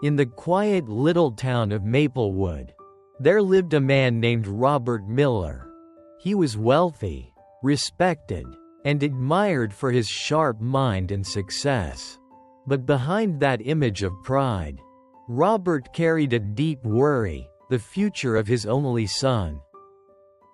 In the quiet little town of Maplewood, there lived a man named Robert Miller. He was wealthy, respected, and admired for his sharp mind and success. But behind that image of pride, Robert carried a deep worry: the future of his only son,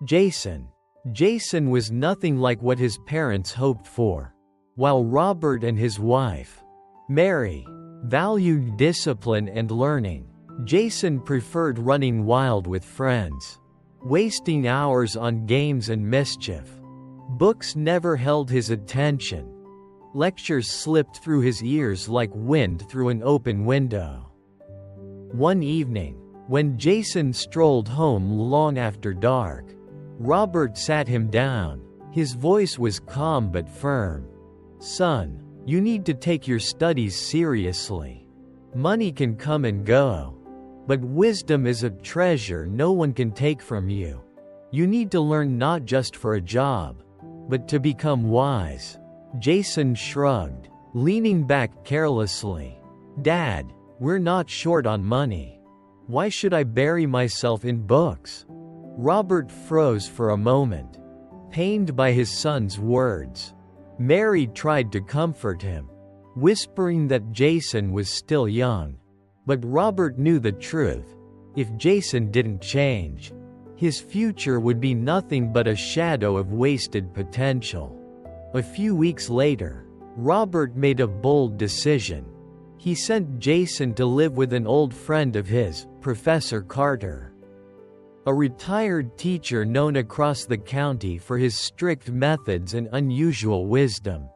Jason. Jason was nothing like what his parents hoped for. While Robert and his wife, Mary, valued discipline and learning, Jason preferred running wild with friends, wasting hours on games and mischief. Books never held his attention. Lectures slipped through his ears like wind through an open window. One evening, when Jason strolled home long after dark, Robert sat him down. His voice was calm but firm. "Son, you need to take your studies seriously. Money can come and go, but wisdom is a treasure no one can take from you. You need to learn not just for a job, but to become wise." Jason shrugged, leaning back carelessly. "Dad, we're not short on money. Why should I bury myself in books?" Robert froze for a moment, pained by his son's words. Mary tried to comfort him, whispering that Jason was still young. But Robert knew the truth. If Jason didn't change, his future would be nothing but a shadow of wasted potential. A few weeks later, Robert made a bold decision. He sent Jason to live with an old friend of his, Professor Carter, a retired teacher known across the county for his strict methods and unusual wisdom.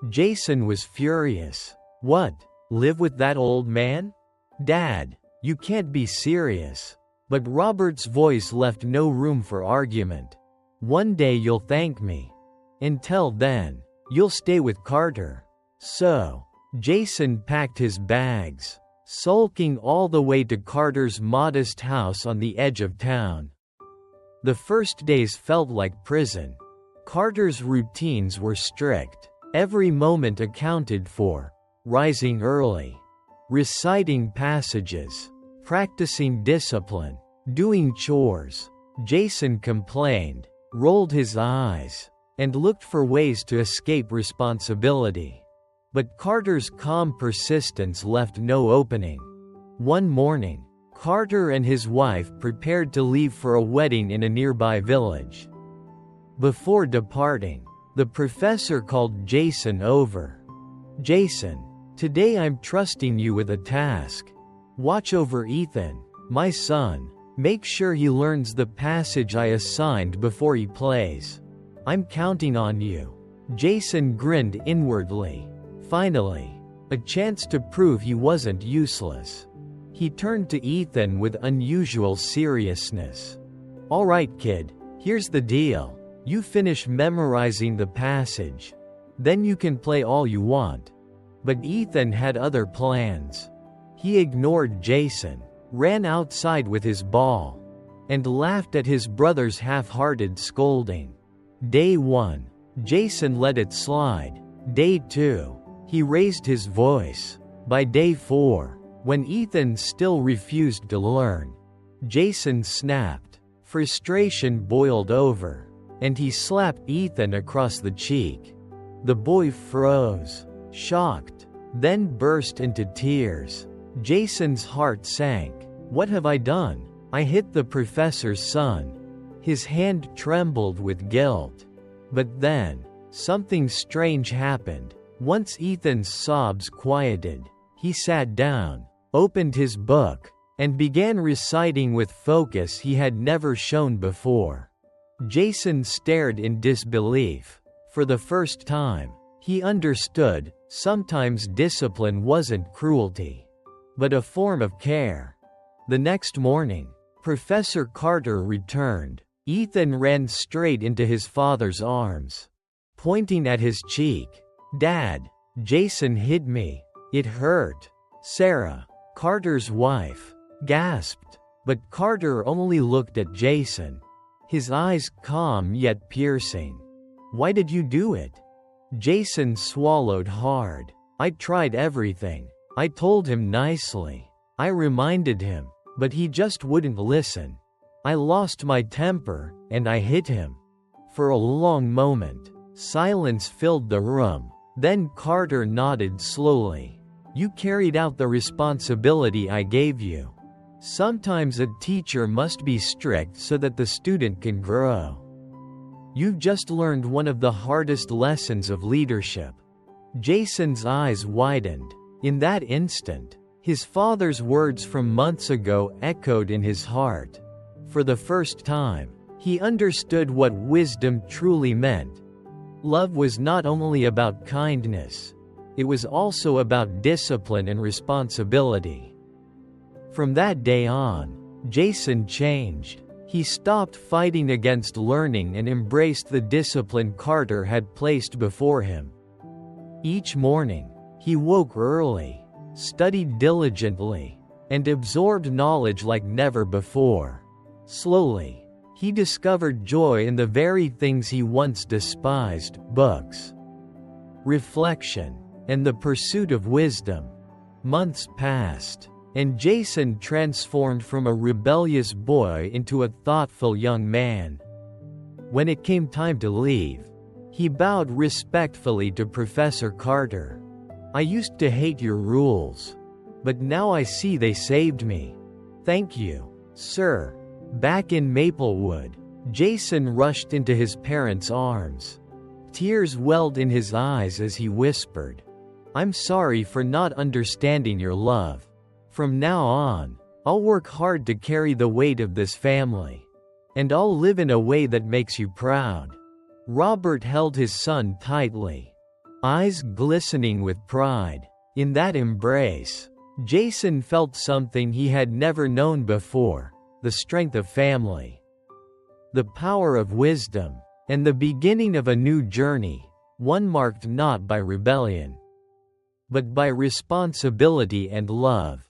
Jason was furious. "What? Live with that old man? Dad, you can't be serious." But Robert's voice left no room for argument. "One day you'll thank me. Until then, you'll stay with Carter." So, Jason packed his bags, sulking all the way to Carter's modest house on the edge of town. The first days felt like prison. Carter's routines were strict, every moment accounted for: rising early, reciting passages, practicing discipline, doing chores. Jason complained, rolled his eyes, and looked for ways to escape responsibility. But Carter's calm persistence left no opening. One morning, Carter and his wife prepared to leave for a wedding in a nearby village. Before departing, the professor called Jason over. "Jason, today I'm trusting you with a task. Watch over Ethan, my son. Make sure he learns the passage I assigned before he plays. I'm counting on you." Jason grinned inwardly. Finally, a chance to prove he wasn't useless. He turned to Ethan with unusual seriousness. "All right, kid, here's the deal. You finish memorizing the passage. Then you can play all you want." But Ethan had other plans. He ignored Jason, ran outside with his ball, and laughed at his brother's half-hearted scolding. Day 1, Jason let it slide. Day 2, he raised his voice. By day 4, when Ethan still refused to learn, Jason snapped. Frustration boiled over, and he slapped Ethan across the cheek. The boy froze, shocked, then burst into tears. Jason's heart sank. "What have I done? I hit the professor's son." His hand trembled with guilt. But then, something strange happened. Once Ethan's sobs quieted, he sat down, opened his book, and began reciting with focus he had never shown before. Jason stared in disbelief. For the first time, he understood, sometimes discipline wasn't cruelty, but a form of care. The next morning, Professor Carter returned. Ethan ran straight into his father's arms, pointing at his cheek. "Dad, Jason hit me. It hurt." Sarah, Carter's wife, gasped, but Carter only looked at Jason, his eyes calm yet piercing. "Why did you do it?" Jason swallowed hard. "I tried everything. I told him nicely. I reminded him, but he just wouldn't listen. I lost my temper, and I hit him. For a long moment, silence filled the room. Then Carter nodded slowly. You carried out the responsibility I gave you. Sometimes a teacher must be strict so that the student can grow. You've just learned one of the hardest lessons of leadership. Jason's eyes widened. In that instant, his father's words from months ago echoed in his heart. For the first time, he understood what wisdom truly meant. Love was not only about kindness, it was also about discipline and responsibility. From that day on, Jason changed. He stopped fighting against learning and embraced the discipline Carter had placed before him. Each morning, he woke early, studied diligently, and absorbed knowledge like never before. Slowly, he discovered joy in the very things he once despised: books, reflection, and the pursuit of wisdom. Months passed, and Jason transformed from a rebellious boy into a thoughtful young man. When it came time to leave, he bowed respectfully to Professor Carter. I used to hate your rules, but now I see they saved me. Thank you, sir. Back in Maplewood, Jason rushed into his parents' arms. Tears welled in his eyes as he whispered, I'm sorry for not understanding your love. From now on, I'll work hard to carry the weight of this family. And I'll live in a way that makes you proud. Robert held his son tightly, eyes glistening with pride. In that embrace, Jason felt something he had never known before: the strength of family, the power of wisdom, and the beginning of a new journey, one marked not by rebellion, but by responsibility and love.